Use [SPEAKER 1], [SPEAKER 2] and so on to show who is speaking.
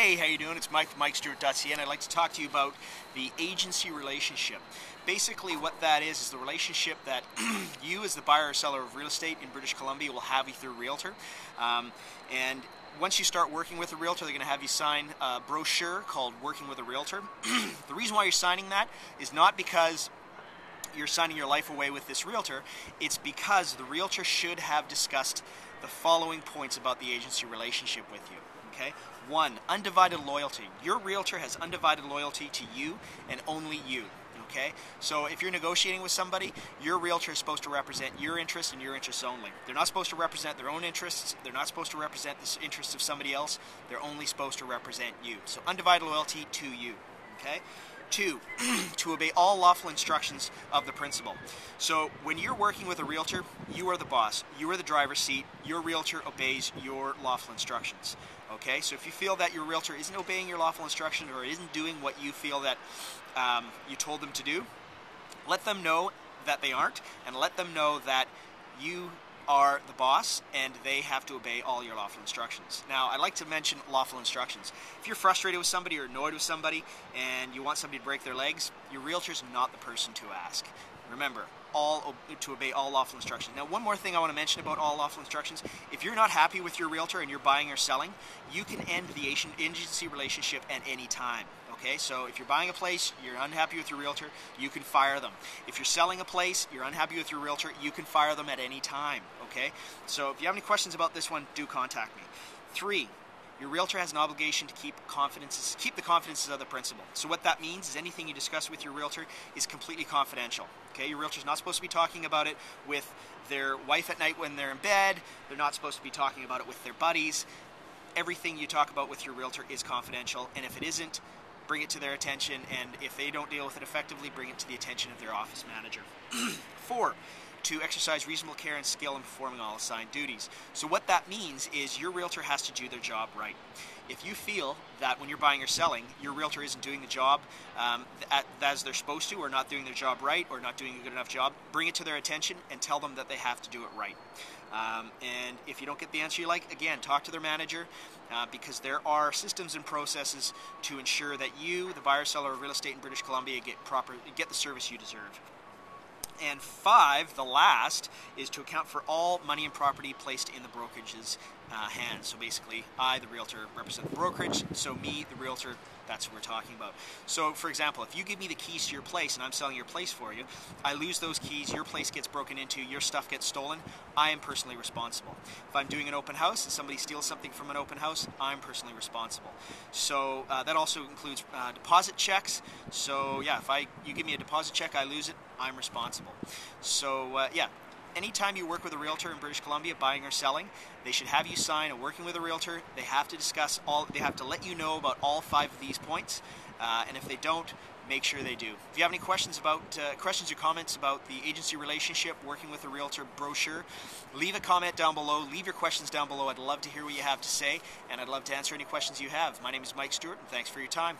[SPEAKER 1] Hey, how you doing? It's Mike from MikeStewart.ca, and I'd like to talk to you about the agency relationship. Basically, what that is the relationship that you as the buyer or seller of real estate in British Columbia will have with your realtor. And once you start working with a realtor, they're going to have you sign a brochure called Working with a Realtor. The reason why you're signing that is not because you're signing your life away with this realtor. It's because the realtor should have discussed the following points about the agency relationship with you. Okay? 1, undivided loyalty. Your realtor has undivided loyalty to you and only you. Okay? So if you're negotiating with somebody, your realtor is supposed to represent your interests and your interests only. They're not supposed to represent their own interests. They're not supposed to represent the interests of somebody else. They're only supposed to represent you. So undivided loyalty to you. Okay? 2, to obey all lawful instructions of the principal. So when you're working with a realtor, you are the boss. You are the driver's seat. Your realtor obeys your lawful instructions. Okay, so if you feel that your realtor isn't obeying your lawful instruction or isn't doing what you feel that you told them to do, let them know that they aren't, and let them know that you are the boss and they have to obey all your lawful instructions. Now, I'd like to mention lawful instructions. If you're frustrated with somebody or annoyed with somebody and you want somebody to break their legs, your realtor's not the person to ask. Remember, to obey all lawful instructions. Now, one more thing I want to mention about all lawful instructions. If you're not happy with your realtor and you're buying or selling, you can end the agency relationship at any time. Okay, so if you're buying a place, you're unhappy with your realtor, you can fire them. If you're selling a place, you're unhappy with your realtor, you can fire them at any time. Okay, so if you have any questions about this one, do contact me. 3, your realtor has an obligation to keep the confidences of the principal. So what that means is anything you discuss with your realtor is completely confidential. Okay, your realtor's not supposed to be talking about it with their wife at night when they're in bed. They're not supposed to be talking about it with their buddies. Everything you talk about with your realtor is confidential, and if it isn't, bring it to their attention, and if they don't deal with it effectively, bring it to the attention of their office manager. 4, to exercise reasonable care and skill in performing all assigned duties. So what that means is your realtor has to do their job right. If you feel that when you're buying or selling, your realtor isn't doing the job as they're supposed to, or not doing their job right, or not doing a good enough job, bring it to their attention and tell them that they have to do it right. And if you don't get the answer you like, again, talk to their manager, because there are systems and processes to ensure that you, the buyer seller of real estate in British Columbia, get the service you deserve. And 5, the last, is to account for all money and property placed in the brokerage's hands. So basically, I, the realtor, represent the brokerage, so me, the realtor, that's what we're talking about. So, for example, if you give me the keys to your place and I'm selling your place for you, I lose those keys, your place gets broken into, your stuff gets stolen, I am personally responsible. If I'm doing an open house and somebody steals something from an open house, I'm personally responsible. So that also includes deposit checks. So yeah, if you give me a deposit check, I lose it, I'm responsible. So yeah. Anytime you work with a realtor in British Columbia, buying or selling, they should have you sign a Working with a Realtor. They have to they have to let you know about all 5 of these points, and if they don't, make sure they do. If you have any questions or comments about the agency relationship, Working with a Realtor brochure, leave a comment down below. Leave your questions down below. I'd love to hear what you have to say, and I'd love to answer any questions you have. My name is Mike Stewart, and thanks for your time.